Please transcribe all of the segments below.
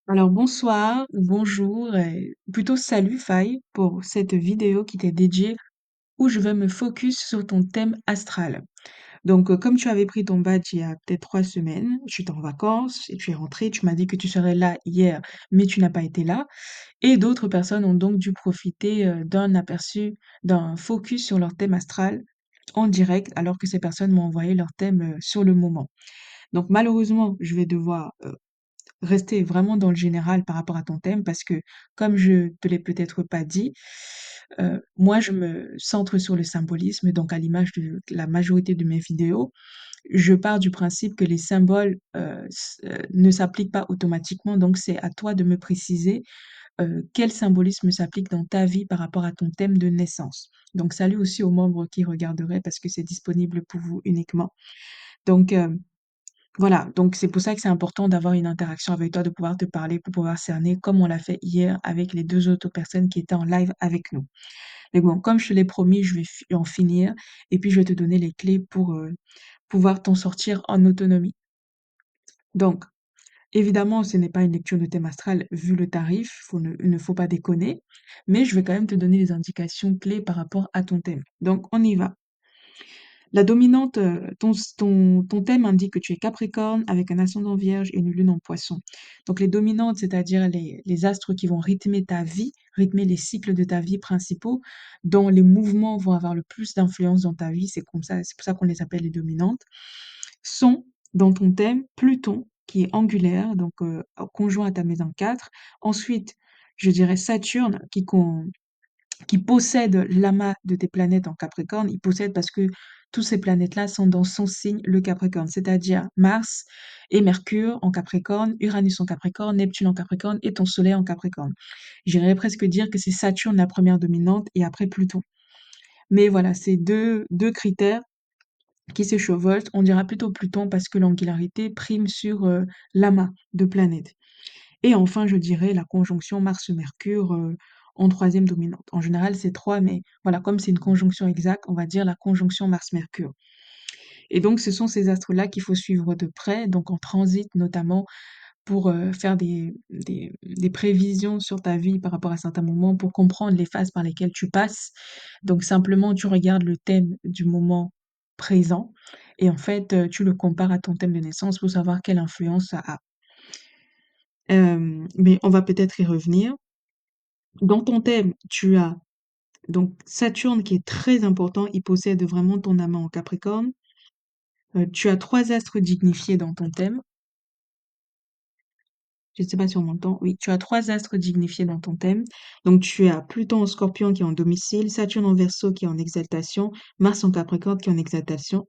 Alors bonsoir, bonjour, et plutôt salut Faye pour cette vidéo qui t'est dédiée où je vais me focus sur ton thème astral. Donc comme tu avais pris ton badge il y a peut-être 3 semaines, tu étais en vacances et tu es rentré, tu m'as dit que tu serais là hier, mais tu n'as pas été là. Et d'autres personnes ont donc dû profiter d'un aperçu, d'un focus sur leur thème astral en direct, alors que ces personnes m'ont envoyé leur thème sur le moment. Donc malheureusement, je vais devoir rester vraiment dans le général par rapport à ton thème parce que, comme je te l'ai peut-être pas dit, moi, je me centre sur le symbolisme, donc à l'image de la majorité de mes vidéos. Je pars du principe que les symboles, ne s'appliquent pas automatiquement, donc c'est à toi de me préciser, quel symbolisme s'applique dans ta vie par rapport à ton thème de naissance. Donc salut aussi aux membres qui regarderaient parce que c'est disponible pour vous uniquement. Donc, voilà, donc c'est pour ça que c'est important d'avoir une interaction avec toi, de pouvoir te parler, pour pouvoir cerner, comme on l'a fait hier avec les 2 autres personnes qui étaient en live avec nous. Mais bon, comme je te l'ai promis, je vais en finir et puis je vais te donner les clés pour, pouvoir t'en sortir en autonomie. Donc, évidemment, ce n'est pas une lecture de thème astral vu le tarif, il ne faut pas déconner, mais je vais quand même te donner des indications clés par rapport à ton thème. Donc on y va. La dominante, ton thème indique que tu es Capricorne avec un ascendant Vierge et une lune en Poisson. Donc les dominantes, c'est-à-dire les astres qui vont rythmer ta vie, rythmer les cycles de ta vie principaux, dont les mouvements vont avoir le plus d'influence dans ta vie, c'est comme ça, c'est pour ça qu'on les appelle les dominantes, sont dans ton thème Pluton, qui est angulaire, donc conjoint à ta maison 4. Ensuite, je dirais Saturne, qui possède l'amas de tes planètes en Capricorne. Il possède parce que toutes ces planètes-là sont dans son signe, le Capricorne, c'est-à-dire Mars et Mercure en Capricorne, Uranus en Capricorne, Neptune en Capricorne et ton Soleil en Capricorne. J'irais presque dire que c'est Saturne la première dominante et après Pluton. Mais voilà, c'est deux critères qui se chevauchent. On dira plutôt Pluton parce que l'angularité prime sur l'amas de planètes. Et enfin, je dirais la conjonction Mars-Mercure en troisième dominante. En général, c'est trois, mais voilà, comme c'est une conjonction exacte, on va dire la conjonction Mars-Mercure. Et donc, ce sont ces astres-là qu'il faut suivre de près, donc en transit notamment pour faire des prévisions sur ta vie par rapport à certains moments, pour comprendre les phases par lesquelles tu passes. Donc, simplement, tu regardes le thème du moment présent et en fait, tu le compares à ton thème de naissance pour savoir quelle influence ça a. Mais on va peut-être y revenir. Dans ton thème, tu as donc Saturne qui est très important, il possède vraiment ton amas en Capricorne. Tu as 3 astres dignifiés dans ton thème. Je ne sais pas si on m'entend. Oui, tu as 3 astres dignifiés dans ton thème. Donc tu as Pluton en Scorpion qui est en domicile, Saturne en Verseau qui est en exaltation, Mars en Capricorne qui est en exaltation.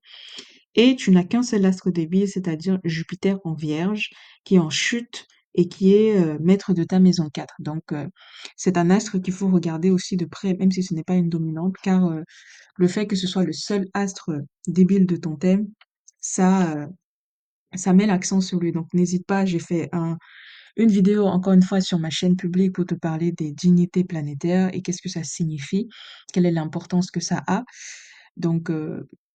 Et tu n'as qu'un seul astre débile, c'est-à-dire Jupiter en Vierge, qui est en chute et qui est maître de ta maison 4. Donc, c'est un astre qu'il faut regarder aussi de près, même si ce n'est pas une dominante, car le fait que ce soit le seul astre débile de ton thème, ça, ça met l'accent sur lui. Donc, n'hésite pas, j'ai fait une vidéo, encore une fois, sur ma chaîne publique pour te parler des dignités planétaires et qu'est-ce que ça signifie, quelle est l'importance que ça a. Donc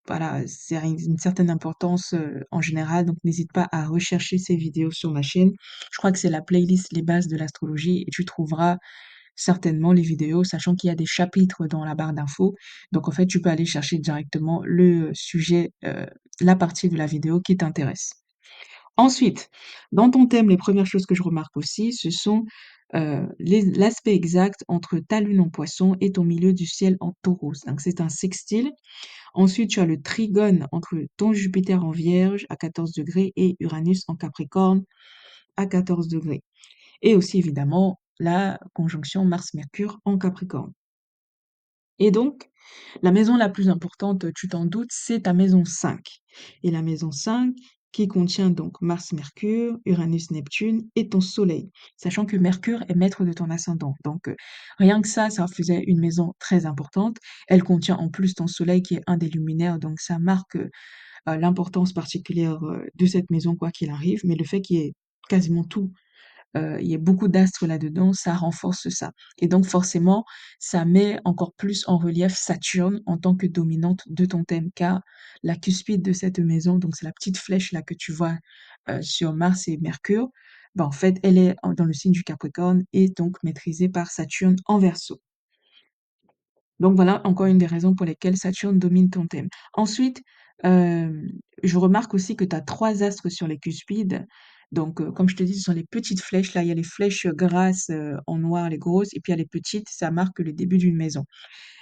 voilà, c'est une certaine importance en général, donc n'hésite pas à rechercher ces vidéos sur ma chaîne. Je crois que c'est la playlist Les bases de l'astrologie et tu trouveras certainement les vidéos, sachant qu'il y a des chapitres dans la barre d'infos. Donc en fait, tu peux aller chercher directement le sujet, la partie de la vidéo qui t'intéresse. Ensuite, dans ton thème, les premières choses que je remarque aussi, ce sont l'aspect exact entre ta lune en Poisson et ton milieu du ciel en Taureau. Donc c'est un sextile. Ensuite, tu as le trigone entre ton Jupiter en Vierge à 14 degrés et Uranus en Capricorne à 14 degrés. Et aussi, évidemment, la conjonction Mars-Mercure en Capricorne. Et donc, la maison la plus importante, tu t'en doutes, c'est ta maison 5. Et la maison 5 qui contient donc Mars-Mercure, Uranus-Neptune et ton Soleil, sachant que Mercure est maître de ton ascendant. Donc, rien que ça faisait une maison très importante. Elle contient en plus ton Soleil qui est un des luminaires, donc ça marque l'importance particulière de cette maison, quoi qu'il arrive. Mais le fait qu'il y ait quasiment tout, il y a beaucoup d'astres là-dedans, ça renforce ça. Et donc forcément, ça met encore plus en relief Saturne en tant que dominante de ton thème, car la cuspide de cette maison, donc c'est la petite flèche là que tu vois sur Mars et Mercure, bah, en fait, elle est dans le signe du Capricorne et donc maîtrisée par Saturne en Verseau. Donc voilà encore une des raisons pour lesquelles Saturne domine ton thème. Ensuite, hem, je remarque aussi que tu as 3 astres sur les cuspides. Donc, comme je te dis, ce sont les petites flèches là, il y a les flèches grasses, en noir, les grosses et puis il y a les petites, ça marque le début d'une maison.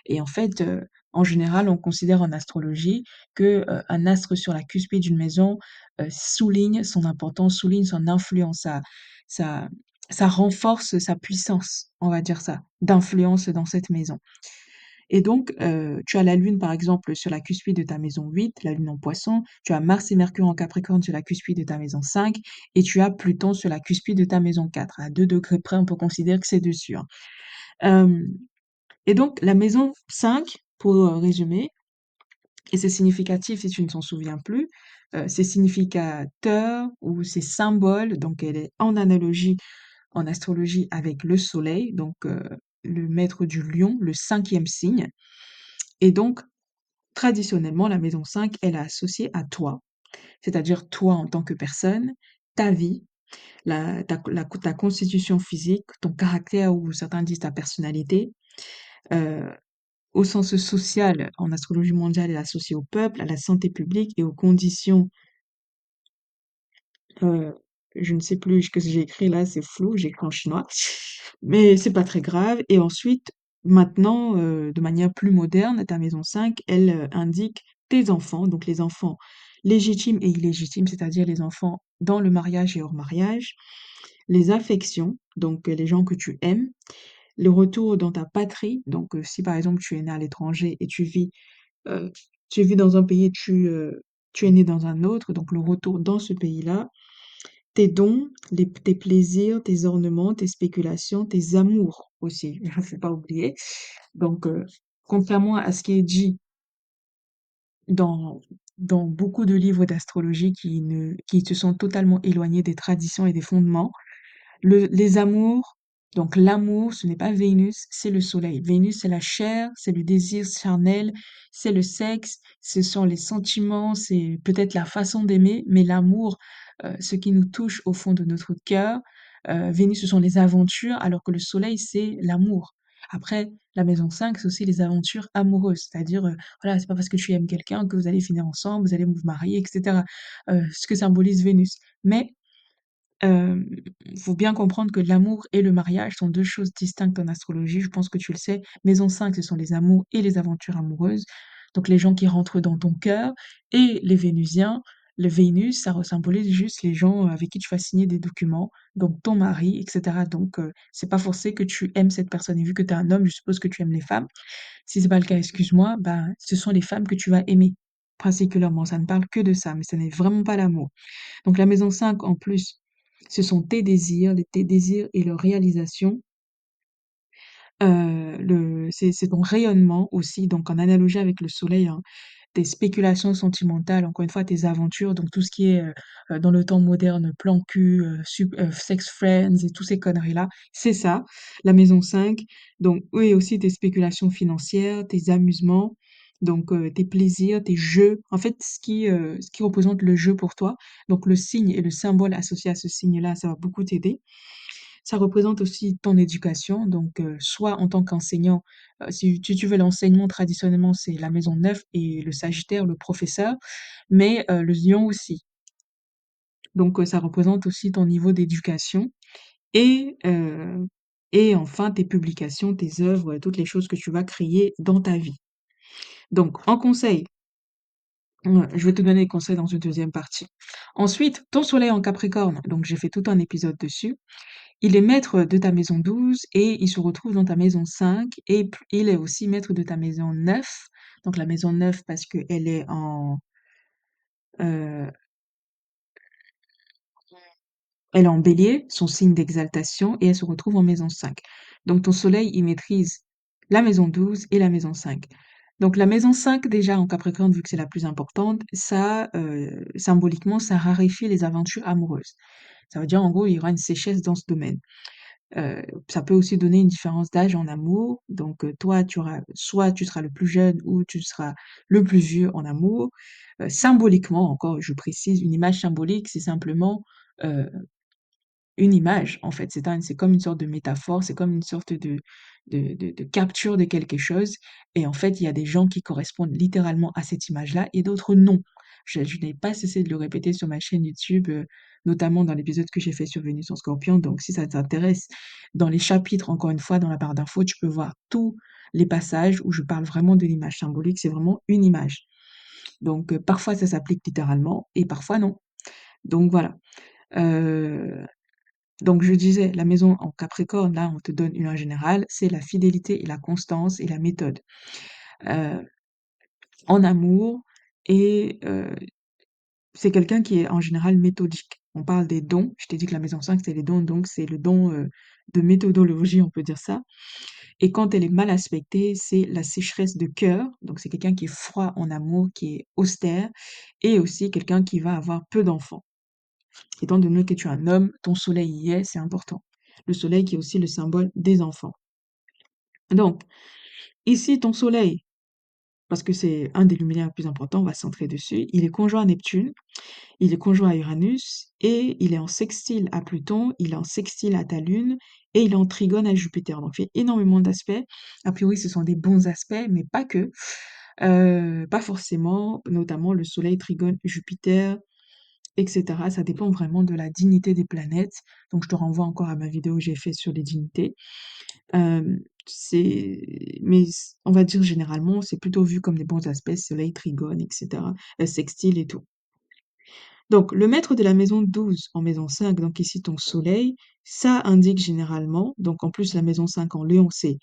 Et en fait, en général, on considère en astrologie que, un astre sur la cuspide d'une maison, souligne son importance, souligne son influence, ça ça renforce sa puissance, on va dire ça, d'influence dans cette maison. Et donc, tu as la Lune, par exemple, sur la cuspide de ta maison 8, la Lune en Poisson, tu as Mars et Mercure en Capricorne sur la cuspide de ta maison 5 et tu as Pluton sur la cuspide de ta maison 4. À 2 degrés près, on peut considérer que c'est dessus, hein. Hem et donc la maison 5, pour, résumer, et c'est significatif si tu ne t'en souviens plus, c'est significateur ou c'est symbole, donc elle est en analogie en astrologie avec le Soleil, donc le maître du Lion, le 5e signe. Et donc traditionnellement, la maison 5, elle est associée à toi, c'est-à-dire toi en tant que personne, ta vie, ta constitution physique, ton caractère ou certains disent ta personnalité. Heu, Au sens social, en astrologie mondiale, elle est associée au peuple, à la santé publique et aux conditions, heu, je ne sais plus ce que j'ai écrit là, c'est flou, j'ai écrit en chinois, mais c'est pas très grave. Et ensuite, maintenant, de manière plus moderne, ta maison 5, elle, indique tes enfants, donc les enfants légitimes et illégitimes, c'est-à-dire les enfants dans le mariage et hors mariage, les affections, donc les gens que tu aimes, le retour dans ta patrie, donc si par exemple tu es né à l'étranger et heu, tu vis dans un pays et tu es né dans un autre, donc le retour dans ce pays-là, tes dons, tes plaisirs, tes ornements, tes spéculations, tes amours aussi, il ne faut pas oublier. Donc, contrairement à ce qui est dit dans beaucoup de livres d'astrologie qui se sont totalement éloignés des traditions et des fondements, les amours, donc l'amour, ce n'est pas Vénus, c'est le soleil. Vénus, c'est la chair, c'est le désir charnel, c'est le sexe, ce sont les sentiments, c'est peut-être la façon d'aimer, mais l'amour, ce qui nous touche au fond de notre cœur, Vénus, ce sont les aventures, alors que le soleil, c'est l'amour. Après, la maison 5, c'est aussi les aventures amoureuses, c'est-à-dire, voilà, c'est pas parce que tu aimes quelqu'un que vous allez finir ensemble, vous allez vous marier, etc. Ce que symbolise Vénus. Mais faut bien comprendre que l'amour et le mariage sont 2 choses distinctes en astrologie, je pense que tu le sais. Maison 5, ce sont les amours et les aventures amoureuses, donc les gens qui rentrent dans ton cœur. Et les Vénusiens, le Vénus, ça symbolise juste les gens avec qui tu vas signer des documents, donc ton mari, et cetera. Donc c'est pas forcé que tu aimes cette personne et vu que tu es un homme, je suppose que tu aimes les femmes. Si c'est pas le cas, excuse-moi, ben, ce sont les femmes que tu vas aimer, particulièrement. Ça ne parle que de ça, mais ce n'est vraiment pas l'amour. Donc la maison 5 en plus, ce sont tes désirs et leur réalisation. C'est ton rayonnement aussi, donc en analogie avec le soleil, hein, tes spéculations sentimentales, encore une fois, tes aventures, donc tout ce qui est, dans le temps moderne, plan cul, sex friends et tous ces conneries-là, c'est ça, la maison 5. Donc oui, aussi tes spéculations financières, tes amusements, donc tes plaisirs, tes jeux, en fait, ce qui représente le jeu pour toi. Donc le signe et le symbole associé à ce signe-là, ça va beaucoup t'aider. Ça représente aussi ton éducation, donc soit en tant qu'enseignant, si tu veux l'enseignement traditionnellement, c'est la maison 9 et le Sagittaire, le professeur, mais le Lion aussi. Donc ça représente aussi ton niveau d'éducation et enfin tes publications, tes œuvres, toutes les choses que tu vas créer dans ta vie. Donc en conseil, je vais te donner des conseils dans une deuxième partie. Ensuite, ton soleil en Capricorne, donc j'ai fait tout un épisode dessus. Il est maître de ta maison 12 et il se retrouve dans ta maison 5 et il est aussi maître de ta maison 9. Donc la maison 9 parce qu'elle est euh, elle est en bélier, son signe d'exaltation, et elle se retrouve en maison 5. Donc ton soleil, il maîtrise la maison 12 et la maison 5. Donc la maison 5, déjà en Capricorne, vu que c'est la plus importante, ça, symboliquement, ça raréfie les aventures amoureuses. Ça veut dire, en gros, il y aura une sécheresse dans ce domaine. Ça peut aussi donner une différence d'âge en amour. Donc, toi, tu seras le plus jeune ou tu seras le plus vieux en amour. Symboliquement, encore, je précise, une image symbolique, c'est simplement, heu, une image, en fait. C'est comme une sorte de métaphore, c'est comme une sorte de capture de quelque chose. Et en fait, il y a des gens qui correspondent littéralement à cette image-là et d'autres non. Je n'ai pas cessé de le répéter sur ma chaîne YouTube, notamment dans l'épisode que j'ai fait sur Vénus en Scorpion. Donc, si ça t'intéresse, dans les chapitres, encore une fois, dans la barre d'infos, tu peux voir tous les passages où je parle vraiment de l'image symbolique. C'est vraiment une image. Donc, parfois, ça s'applique littéralement et parfois non. Donc, voilà. Euh, donc, je disais, la maison en Capricorne, là, on te donne une en général, c'est la fidélité et la constance et la méthode. Euh, en amour, et c'est quelqu'un qui est en général méthodique. On parle des dons. Je t'ai dit que la maison 5 c'est les dons, donc c'est le don de méthodologie, on peut dire ça. Et quand elle est mal aspectée, c'est la sécheresse de cœur. Donc, c'est quelqu'un qui est froid en amour, qui est austère, et aussi quelqu'un qui va avoir peu d'enfants. Étant donné que tu es un homme, ton soleil y est, c'est important. Le soleil qui est aussi le symbole des enfants. Donc, ici, ton soleil, parce que c'est un des luminaires les plus importants, on va se centrer dessus, il est conjoint à Neptune, il est conjoint à Uranus, et il est en sextile à Pluton, il est en sextile à ta Lune, et il est en trigone à Jupiter. Donc, il fait énormément d'aspects. A priori, ce sont des bons aspects, mais pas que. Pas forcément, notamment le Soleil trigone Jupiter, etc. Ça dépend vraiment de la dignité des planètes. Donc, je te renvoie encore à ma vidéo que j'ai faite sur les dignités. Mais on va dire généralement, c'est plutôt vu comme des bons aspects, Soleil, Trigone, etc., sextile et tout. Donc, le maître de la maison 12 en maison 5, donc ici ton Soleil, ça indique généralement, donc en plus la maison 5 en Lion, c'est,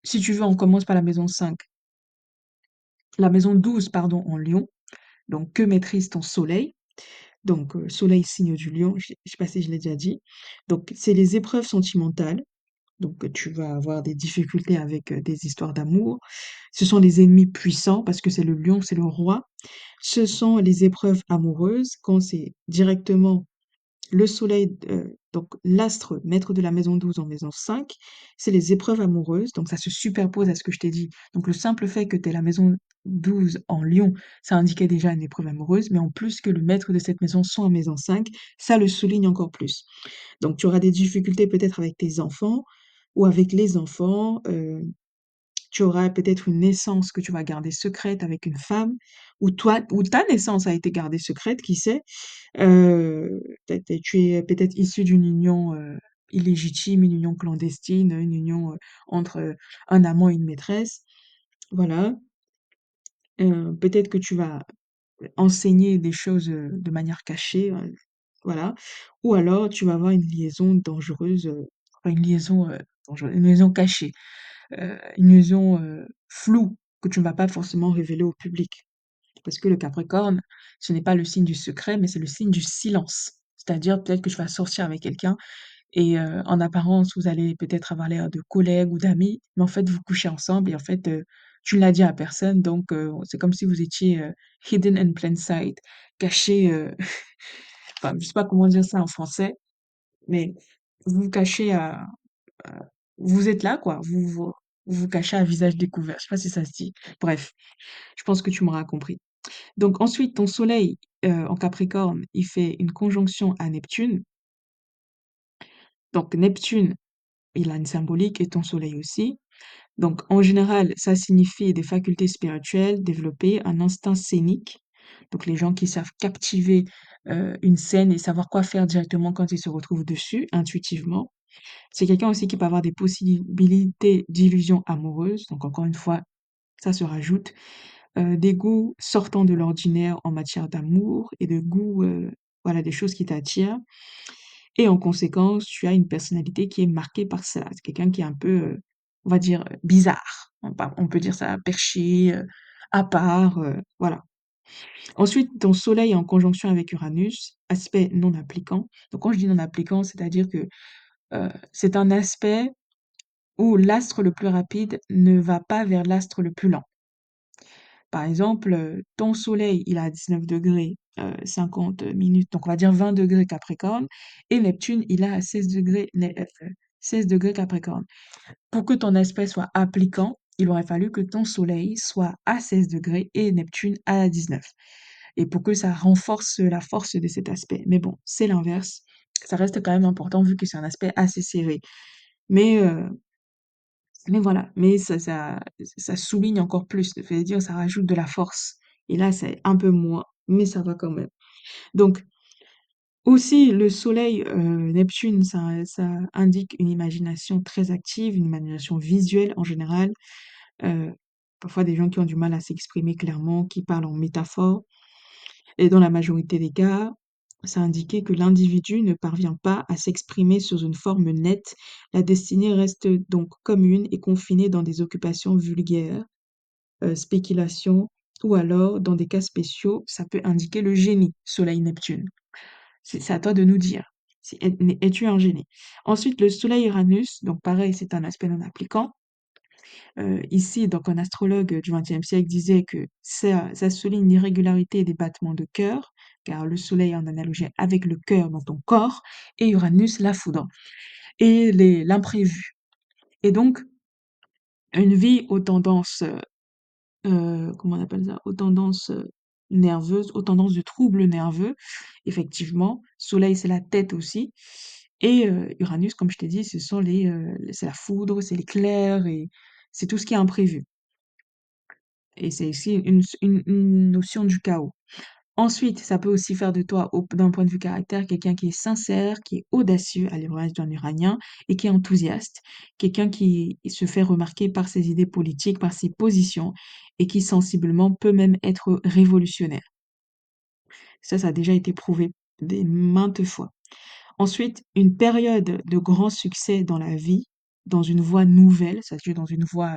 si tu veux, on commence par la maison 5, la maison 12, pardon, en Lion, donc que maîtrise ton Soleil? Donc, Soleil, signe du Lion, je sais pas si je l'ai déjà dit. Donc, c'est les épreuves sentimentales. Donc, tu vas avoir des difficultés avec des histoires d'amour. Ce sont les ennemis puissants parce que c'est le lion, c'est le roi. Ce sont les épreuves amoureuses quand c'est directement le soleil, donc l'astre, maître de la maison 12 en maison 5, c'est les épreuves amoureuses. Donc, ça se superpose à ce que je t'ai dit. Donc, le simple fait que tu aies la maison 12 en Lion, ça indiquait déjà une épreuve amoureuse. Mais en plus que le maître de cette maison soit en maison 5, ça le souligne encore plus. Donc, tu auras des difficultés peut-être avec tes enfants ou avec les enfants. Tu auras peut-être une naissance que tu vas garder secrète avec une femme, ou toi, ou ta naissance a été gardée secrète, qui sait. Tu es peut-être issu d'une union illégitime, une union clandestine, une union entre un amant et une maîtresse. Voilà. Peut-être que tu vas enseigner des choses de manière cachée. Voilà. Ou alors tu vas avoir une liaison dangereuse, enfin, une liaison cachée, une liaison floue que tu ne vas pas forcément révéler au public. Parce que le Capricorne, ce n'est pas le signe du secret, mais c'est le signe du silence. C'est-à-dire peut-être que tu vas sortir avec quelqu'un et en apparence, vous allez peut-être avoir l'air de collègues ou d'amis, mais en fait, vous couchez ensemble et en fait, tu ne l'as dit à personne. Donc, c'est comme si vous étiez hidden in plain sight, caché, enfin, je sais pas comment dire ça en français, mais vous vous cachez vous êtes là, quoi. Vous vous cachez à visage découvert. Je sais pas si ça se dit. Bref, je pense que tu m'auras compris. Donc ensuite, ton soleil en Capricorne, il fait une conjonction à Neptune. Donc Neptune, il a une symbolique et ton soleil aussi. Donc en général, ça signifie des facultés spirituelles développées, un instinct scénique. Donc les gens qui savent captiver une scène et savoir quoi faire directement quand ils se retrouvent dessus, intuitivement. C'est quelqu'un aussi qui peut avoir des possibilités d'illusions amoureuses. Donc encore une fois, ça se rajoute. Des goûts sortant de l'ordinaire en matière d'amour et de goûts, voilà, des choses qui t'attirent. Et en conséquence, tu as une personnalité qui est marquée par ça. C'est quelqu'un qui est un peu, on va dire, bizarre. On peut dire ça, perché, à part, voilà. Ensuite, ton soleil est en conjonction avec Uranus, aspect non appliquant. Donc quand je dis non appliquant, c'est-à-dire que c'est un aspect où l'astre le plus rapide ne va pas vers l'astre le plus lent. Par exemple, ton soleil, il est à 19 degrés, 50 minutes, donc on va dire 20 degrés Capricorne, et Neptune, il est à 16 degrés, 16 degrés Capricorne. Pour que ton aspect soit appliquant, il aurait fallu que ton soleil soit à 16 degrés et Neptune à 19. Et pour que ça renforce la force de cet aspect. Mais bon, c'est l'inverse. Ça reste quand même important vu que c'est un aspect assez serré. Mais, heu, mais voilà, mais ça souligne encore plus, c'est-à-dire ça rajoute de la force. Et là, c'est un peu moins, mais ça va quand même. Donc, aussi, le soleil, Neptune, ça indique une imagination très active, une imagination visuelle en général. Heu, Parfois des gens qui ont du mal à s'exprimer clairement, qui parlent en métaphore. Et dans la majorité des cas, ça indiquait que l'individu ne parvient pas à s'exprimer sous une forme nette. La destinée reste donc commune et confinée dans des occupations vulgaires, spéculations, ou alors, dans des cas spéciaux, ça peut indiquer le génie, Soleil-Neptune. C'est à toi de nous dire. Es-tu un génie? Ensuite, le Soleil-Uranus, donc pareil, c'est un aspect non appliquant. Ici, donc un astrologue du XXe siècle disait que ça souligne l'irrégularité des battements de cœur, car le soleil est en analogie avec le cœur dans ton corps, et Uranus, la foudre, et l'imprévu. Et donc, une vie aux tendances, comment on appelle ça? Aux tendances nerveuses, aux tendances de troubles nerveux, effectivement. Soleil, c'est la tête aussi. Et Uranus, comme je t'ai dit, c'est la foudre, c'est l'éclair, et c'est tout ce qui est imprévu. Et c'est aussi une notion du chaos. Ensuite, ça peut aussi faire de toi, d'un point de vue caractère, quelqu'un qui est sincère, qui est audacieux, à l'image d'un Uranien, et qui est enthousiaste, quelqu'un qui se fait remarquer par ses idées politiques, par ses positions, et qui sensiblement peut même être révolutionnaire. Ça a déjà été prouvé des maintes fois. Ensuite, une période de grand succès dans la vie, dans une voie nouvelle, c'est-à-dire dans une voie,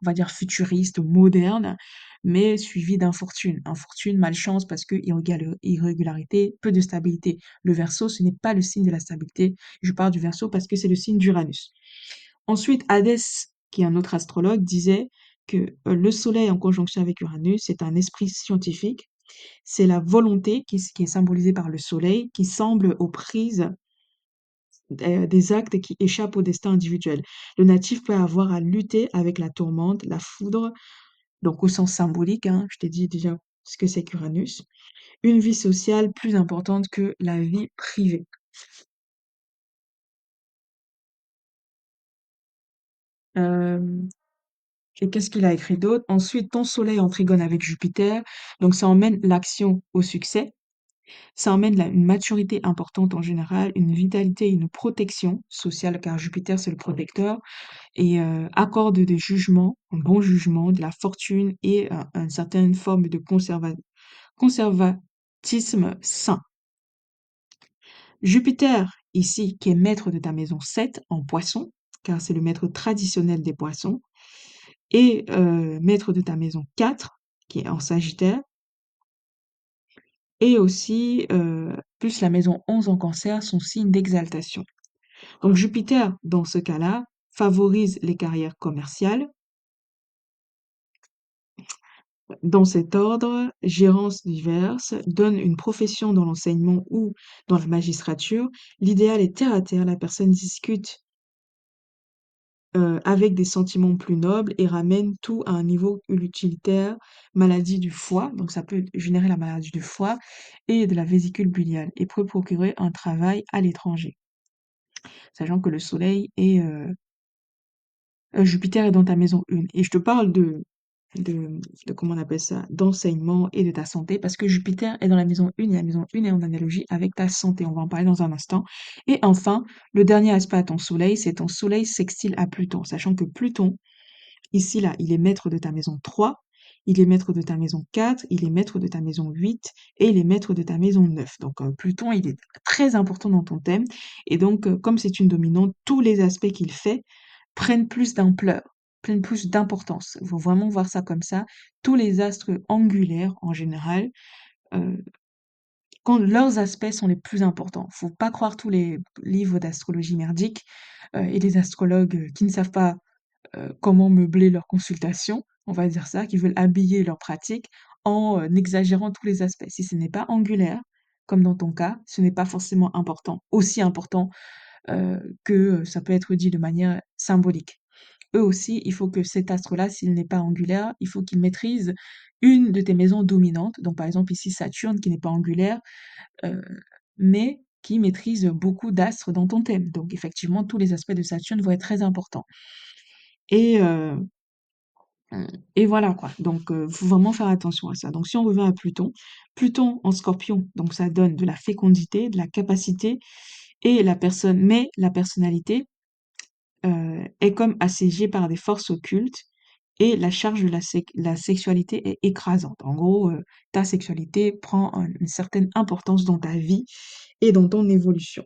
on va dire futuriste, moderne, mais suivie d'infortune. Infortune, malchance, parce que irrégularité, peu de stabilité. Le Verseau, ce n'est pas le signe de la stabilité. Je parle du Verseau parce que c'est le signe d'Uranus. Ensuite, Hadès, qui est un autre astrologue, disait que le Soleil en conjonction avec Uranus, c'est un esprit scientifique. C'est la volonté qui est symbolisée par le Soleil, qui semble aux prises des actes qui échappent au destin individuel. Le natif peut avoir à lutter avec la tourmente, la foudre, donc au sens symbolique, hein, je t'ai dit déjà ce que c'est qu'Uranus. Une vie sociale plus importante que la vie privée. Euh, et qu'est-ce qu'il a écrit d'autre? Ensuite, ton soleil en trigone avec Jupiter, donc ça emmène l'action au succès. Ça emmène une maturité importante en général, une vitalité, une protection sociale, car Jupiter, c'est le protecteur. Et accorde des jugements, un bon jugement, de la fortune et une certaine forme de conservatisme sain. Jupiter, ici, qui est maître de ta maison 7 en poisson, car c'est le maître traditionnel des poissons, et maître de ta maison 4, qui est en Sagittaire, et aussi plus la maison 11 en Cancer, son signe d'exaltation. Donc Jupiter, dans ce cas-là, favorise les carrières commerciales. Dans cet ordre, gérances diverses, donne une profession dans l'enseignement ou dans la magistrature. L'idéal est terre à terre, la personne discute avec des sentiments plus nobles et ramène tout à un niveau utilitaire, maladie du foie, donc ça peut générer la maladie du foie et de la vésicule biliaire et peut procurer un travail à l'étranger. Sachant que le soleil est Jupiter est dans ta maison 1 et je te parle de comment on appelle ça? D'enseignement et de ta santé parce que Jupiter est dans la maison 1 et la maison 1 est en analogie avec ta santé. On va en parler dans un instant. Et enfin, le dernier aspect à ton soleil, c'est ton soleil sextile à Pluton, sachant que Pluton, ici, là, il est maître de ta maison 3, il est maître de ta maison 4, il est maître de ta maison 8 et il est maître de ta maison 9. Donc, Pluton, il est très important dans ton thème. Et donc, comme c'est une dominante, tous les aspects qu'il fait prennent plus d'ampleur, prennent plus d'importance. Il faut vraiment voir ça comme ça. Tous les astres angulaires, en général, euh, quand leurs aspects sont les plus importants. Faut pas croire tous les livres d'astrologie merdique et les astrologues qui ne savent pas comment meubler leur consultation, on va dire ça, qui veulent habiller leur pratique en exagérant tous les aspects. Si ce n'est pas angulaire, comme dans ton cas, ce n'est pas forcément important, aussi important que ça peut être dit de manière symbolique. Eux aussi, il faut que cet astre-là, s'il n'est pas angulaire, il faut qu'il maîtrise une de tes maisons dominantes. Donc, par exemple, ici, Saturne, qui n'est pas angulaire, euh, mais qui maîtrise beaucoup d'astres dans ton thème. Donc effectivement, tous les aspects de Saturne vont être très importants. Et, euh, et voilà quoi. Donc faut vraiment faire attention à ça. Donc si on revient à Pluton, Pluton en Scorpion, donc ça donne de la fécondité, de la capacité et la personne, mais la personnalité est comme assiégée par des forces occultes et la charge de la sexualité est écrasante. En gros, ta sexualité prend une certaine importance dans ta vie et dans ton évolution.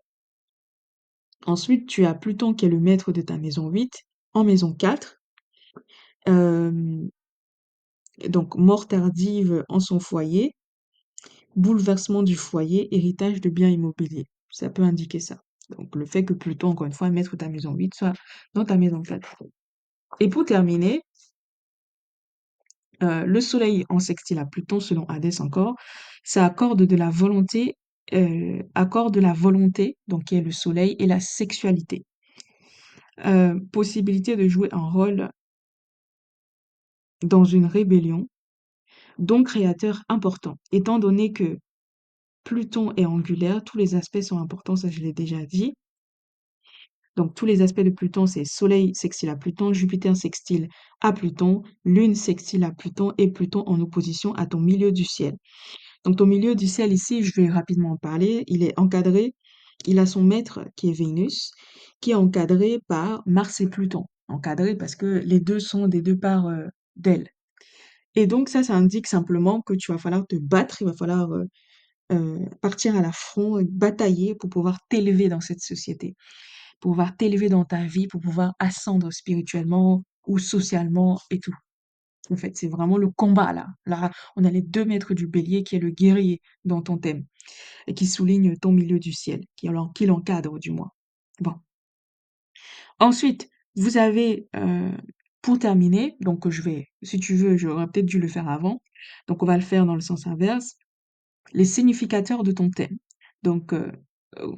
Ensuite, tu as Pluton qui est le maître de ta maison 8 en maison 4. euh, donc mort tardive en son foyer, bouleversement du foyer, héritage de biens immobiliers. Ça peut indiquer ça. Donc le fait que Pluton, encore une fois, maître de ta maison 8, soit dans ta maison 4. Et pour terminer, le Soleil en sextile à Pluton, selon Hadès encore, ça accorde la volonté, donc qui est le Soleil, et la sexualité. Possibilité de jouer un rôle dans une rébellion, donc créateur important. Étant donné que Pluton est angulaire, tous les aspects sont importants, ça je l'ai déjà dit. Donc tous les aspects de Pluton, c'est Soleil sextile à Pluton, Jupiter sextile à Pluton, Lune sextile à Pluton et Pluton en opposition à ton milieu du ciel. Donc ton milieu du ciel ici, je vais rapidement en parler, il est encadré, il a son maître qui est Vénus, qui est encadré par Mars et Pluton. Encadré parce que les deux sont des deux parts d'elle. Et donc ça indique simplement que tu vas falloir te battre, il va falloir partir à l'affront, batailler pour pouvoir t'élever dans cette société, pour pouvoir t'élever dans ta vie, pour pouvoir ascendre spirituellement ou socialement et tout. En fait, c'est vraiment le combat là. Là, on a les deux maîtres du bélier qui est le guerrier dans ton thème et qui souligne ton milieu du ciel, qui l'encadre du moins. Bon. Ensuite, vous avez, pour terminer, donc si tu veux, j'aurais peut-être dû le faire avant, donc on va le faire dans le sens inverse, les significateurs de ton thème. Donc,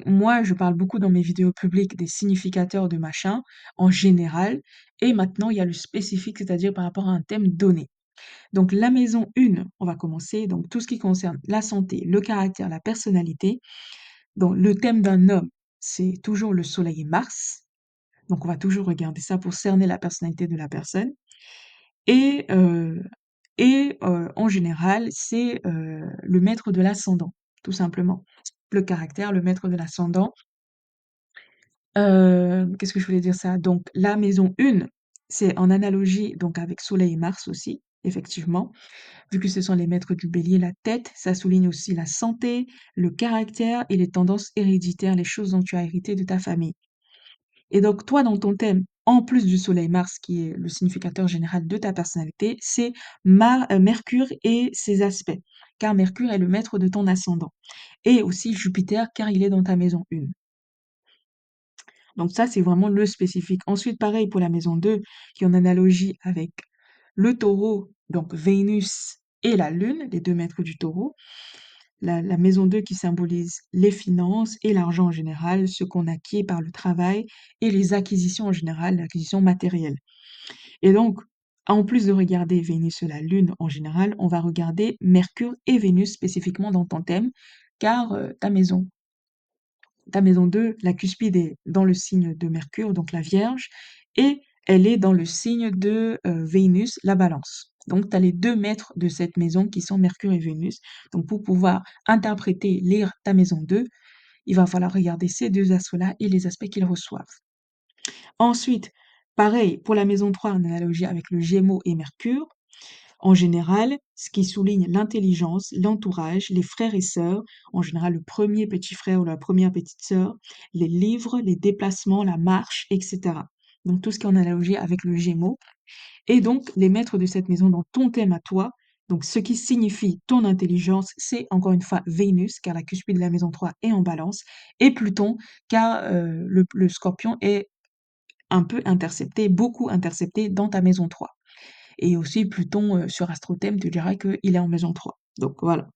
moi, je parle beaucoup dans mes vidéos publiques des significateurs de machin, en général, et maintenant, il y a le spécifique, c'est-à-dire par rapport à un thème donné. Donc, la maison 1, on va commencer, donc tout ce qui concerne la santé, le caractère, la personnalité. Donc, le thème d'un homme, c'est toujours le soleil et Mars. Donc, on va toujours regarder ça pour cerner la personnalité de la personne. Et, euh, en général, c'est le maître de l'ascendant, tout simplement. Le caractère, le maître de l'ascendant. Qu'est-ce que je voulais dire ça? Donc, la maison 1, c'est en analogie donc avec Soleil et Mars aussi, effectivement. Vu que ce sont les maîtres du bélier, la tête, ça souligne aussi la santé, le caractère et les tendances héréditaires, les choses dont tu as hérité de ta famille. Et donc, toi, dans ton thème, en plus du Soleil Mars, qui est le significateur général de ta personnalité, c'est Mercure et ses aspects, car Mercure est le maître de ton ascendant. Et aussi Jupiter, car il est dans ta maison 1. Donc ça, c'est vraiment le spécifique. Ensuite, pareil pour la maison 2, qui est en analogie avec le taureau, donc Vénus et la Lune, les deux maîtres du taureau. La maison 2 qui symbolise les finances et l'argent en général, ce qu'on acquiert par le travail et les acquisitions en général, l'acquisition matérielle. Et donc, en plus de regarder Vénus et la Lune en général, on va regarder Mercure et Vénus spécifiquement dans ton thème, car ta maison 2, la cuspide est dans le signe de Mercure, donc la Vierge, et elle est dans le signe de Vénus, la Balance. Donc, tu as les deux maîtres de cette maison qui sont Mercure et Vénus. Donc, pour pouvoir interpréter, lire ta maison 2, il va falloir regarder ces deux astres-là et les aspects qu'ils reçoivent. Ensuite, pareil, pour la maison 3, en analogie avec le Gémeaux et Mercure, en général, ce qui souligne l'intelligence, l'entourage, les frères et sœurs, en général le premier petit frère ou la première petite sœur, les livres, les déplacements, la marche, etc. Donc tout ce qui est en analogie avec le Gémeaux. Et donc les maîtres de cette maison dans ton thème à toi, donc ce qui signifie ton intelligence, c'est encore une fois Vénus, car la cuspide de la maison 3 est en balance, et Pluton, car le scorpion est un peu intercepté, beaucoup intercepté dans ta maison 3. Et aussi, Pluton sur Astrothème te dira qu'il est en maison 3. Donc voilà.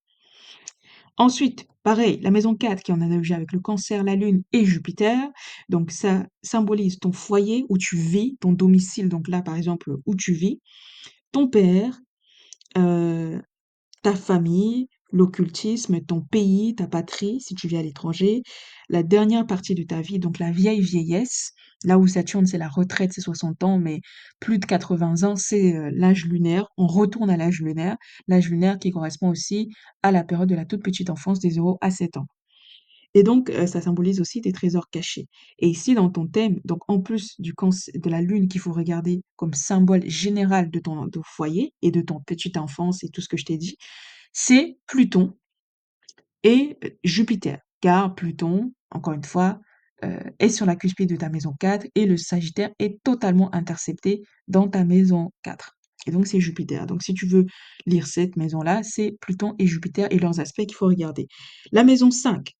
Ensuite, pareil, la maison 4 qui est en analogie avec le Cancer, la Lune et Jupiter. Donc ça symbolise ton foyer où tu vis, ton domicile, donc là par exemple où tu vis, ton père, euh, ta famille, l'occultisme, ton pays, ta patrie, si tu vis à l'étranger, la dernière partie de ta vie, donc la vieille vieillesse, là où Saturne, c'est la retraite, c'est 60 ans, mais plus de 80 ans, c'est l'âge lunaire. On retourne à l'âge lunaire qui correspond aussi à la période de la toute petite enfance des 0 à 7 ans. Et donc, ça symbolise aussi des trésors cachés. Et ici, dans ton thème, donc en plus de la lune qu'il faut regarder comme symbole général de ton foyer et de ton petite enfance et tout ce que je t'ai dit, c'est Pluton et Jupiter. Car Pluton, encore une fois, est sur la cuspide de ta maison 4 et le Sagittaire est totalement intercepté dans ta maison 4. Et donc, c'est Jupiter. Donc, si tu veux lire cette maison-là, c'est Pluton et Jupiter et leurs aspects qu'il faut regarder. La maison 5.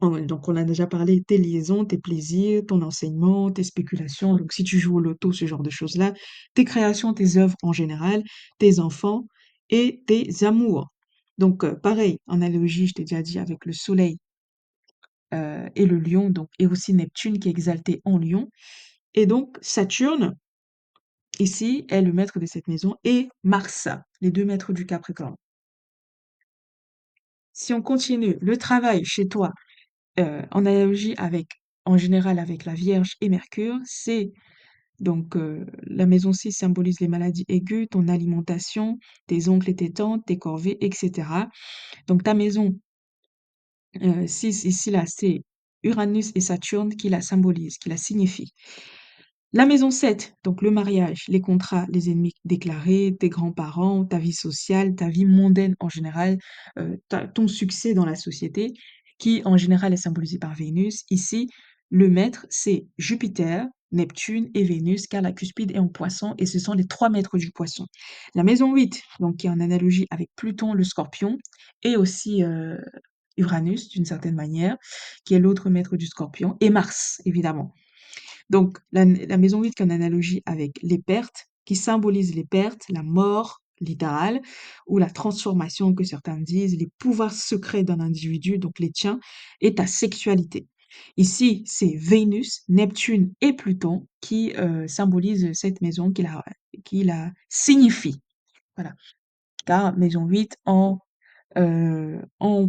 Donc, on a déjà parlé, tes liaisons, tes plaisirs, ton enseignement, tes spéculations. Donc, si tu joues au loto, ce genre de choses-là, tes créations, tes œuvres en général, tes enfants et tes amours. Donc, pareil, en analogie, je t'ai déjà dit avec le soleil et le lion, donc, et aussi Neptune qui est exalté en lion. Et donc, Saturne, ici, est le maître de cette maison et Mars, les deux maîtres du Capricorne. Si on continue, le travail chez toi, en analogie avec, en général, avec la Vierge et Mercure, c'est donc la maison 6 symbolise les maladies aiguës, ton alimentation, tes oncles et tes tantes, tes corvées, etc. Donc ta maison 6 ici là, c'est Uranus et Saturne qui la symbolisent, qui la signifient. La maison 7, donc le mariage, les contrats, les ennemis déclarés, tes grands-parents, ta vie sociale, ta vie mondaine en général, ton succès dans la société, qui en général est symbolisé par Vénus. Ici, le maître, c'est Jupiter, Neptune et Vénus, car la cuspide est en poisson et ce sont les trois maîtres du poisson. La maison 8, donc qui est en analogie avec Pluton, le scorpion, et aussi Uranus d'une certaine manière, qui est l'autre maître du scorpion, et Mars, évidemment. Donc, la maison 8 qui est en analogie avec les pertes, qui symbolise les pertes, la mort littérale, ou la transformation que certains disent, les pouvoirs secrets d'un individu, donc les tiens, et ta sexualité. Ici, c'est Vénus, Neptune et Pluton qui symbolisent cette maison, qui la signifie. Voilà. Car maison 8 en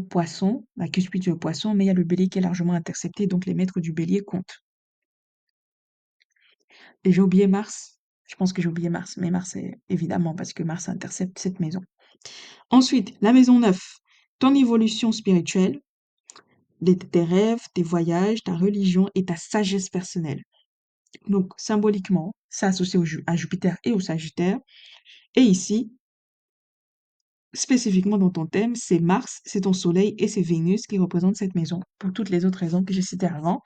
poisson, la cuspide du poisson, mais il y a le bélier qui est largement intercepté, donc les maîtres du bélier comptent. Et j'ai oublié Mars. Je pense que j'ai oublié Mars, mais Mars, c'est évidemment parce que Mars intercepte cette maison. Ensuite, la maison 9, ton évolution spirituelle, tes rêves, tes voyages, ta religion et ta sagesse personnelle. Donc, symboliquement, c'est associé à Jupiter et au Sagittaire. Et ici, spécifiquement dans ton thème, c'est Mars, c'est ton Soleil et c'est Vénus qui représentent cette maison, pour toutes les autres raisons que j'ai citées avant.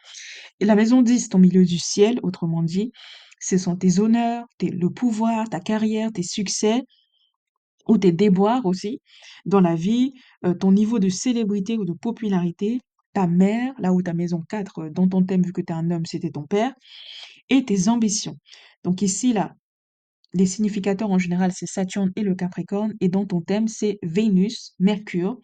Et la maison 10, ton milieu du ciel, autrement dit, ce sont tes honneurs, le pouvoir, ta carrière, tes succès ou tes déboires aussi dans la vie, ton niveau de célébrité ou de popularité, ta mère, là où ta maison 4, dans ton thème, vu que tu es un homme, c'était ton père, et tes ambitions. Donc ici, là, les significateurs en général, c'est Saturne et le Capricorne, et dans ton thème, c'est Vénus, Mercure,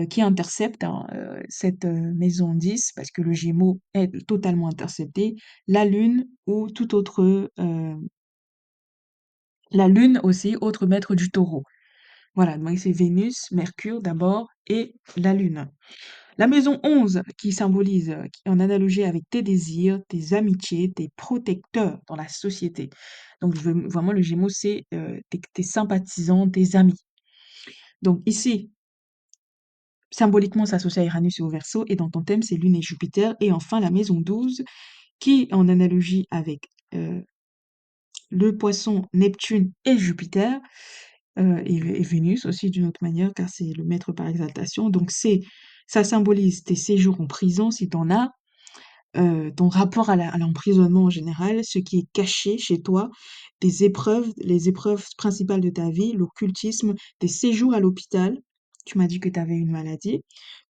qui intercepte hein, cette maison 10, parce que le Gémeaux est totalement intercepté, la Lune ou tout autre, la Lune aussi, autre maître du Taureau. Voilà, donc c'est Vénus, Mercure d'abord et la Lune. La maison 11 qui symbolise, qui est en analogie avec tes désirs, tes amitiés, tes protecteurs dans la société. Donc vraiment le Gémeaux, c'est tes sympathisants, tes amis. Donc ici, symboliquement, ça s'associe à Uranus et au Verseau, et dans ton thème, c'est Lune et Jupiter. Et enfin, la maison 12 qui est en analogie avec le Poisson, Neptune et Jupiter, et Vénus aussi d'une autre manière, car c'est le maître par exaltation. Donc ça symbolise tes séjours en prison, si tu en as, ton rapport à l'emprisonnement en général, ce qui est caché chez toi, tes épreuves, les épreuves principales de ta vie, l'occultisme, tes séjours à l'hôpital. Tu m'as dit que tu avais une maladie,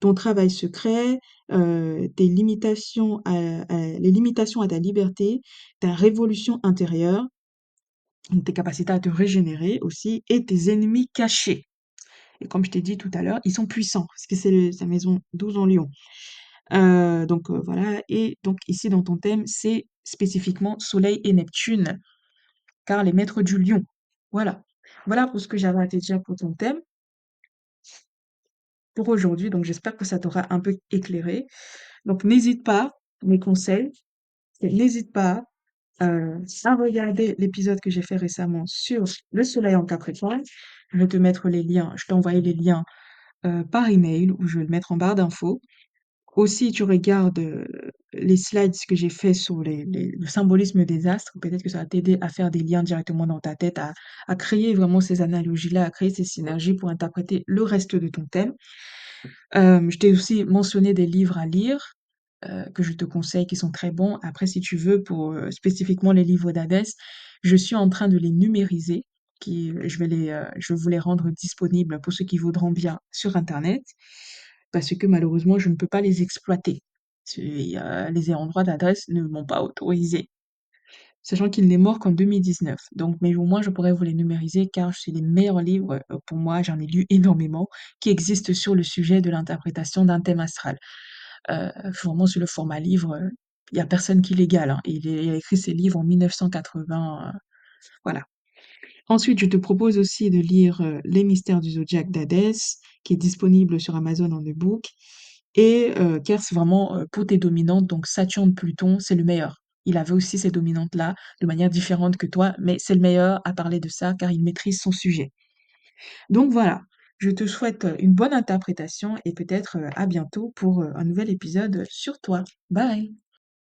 ton travail secret, tes limitations les limitations à ta liberté, ta révolution intérieure, donc tes capacités à te régénérer aussi, et tes ennemis cachés. Et comme je t'ai dit tout à l'heure, ils sont puissants, parce que c'est sa maison 12 en Lion. Donc voilà, et donc ici dans ton thème, c'est spécifiquement Soleil et Neptune, car les maîtres du Lion. Voilà. Voilà pour ce que j'avais à te dire pour ton thème. pour aujourd'hui. Donc, j'espère que ça t'aura un peu éclairé. Donc, n'hésite pas, mes conseils, n'hésite pas à regarder l'épisode que j'ai fait récemment sur le soleil en Capricorne. Je vais te mettre les liens, je t'ai envoyé les liens par email ou je vais le mettre en barre d'infos. Aussi, tu regardes les slides que j'ai fait sur le symbolisme des astres. Peut-être que ça va t'aider à faire des liens directement dans ta tête, à créer vraiment ces analogies-là, à créer ces synergies pour interpréter le reste de ton thème. Je t'ai aussi mentionné des livres à lire que je te conseille, qui sont très bons. Après, si tu veux, pour spécifiquement les livres d'Hadès, je suis en train de les numériser. Je vais vous les rendre disponibles pour ceux qui voudront bien sur Internet, parce que malheureusement, je ne peux pas les exploiter. Les ayants droit d'adresse ne m'ont pas autorisé, sachant qu'il n'est mort qu'en 2019. Donc, mais au moins, je pourrais vous les numériser car c'est les meilleurs livres, pour moi, j'en ai lu énormément, qui existent sur le sujet de l'interprétation d'un thème astral. Vraiment sur le format livre, il y a personne qui l'égale, hein. Il a écrit ses livres en 1980, voilà. Ensuite, je te propose aussi de lire Les mystères du zodiaque d'Hadès, qui est disponible sur Amazon en e-book. Et Kers, vraiment, pour tes dominantes, donc Saturne, Pluton, c'est le meilleur. Il avait aussi ces dominantes-là, de manière différente que toi, mais c'est le meilleur à parler de ça car il maîtrise son sujet. Donc voilà, je te souhaite une bonne interprétation et peut-être à bientôt pour un nouvel épisode sur toi. Bye!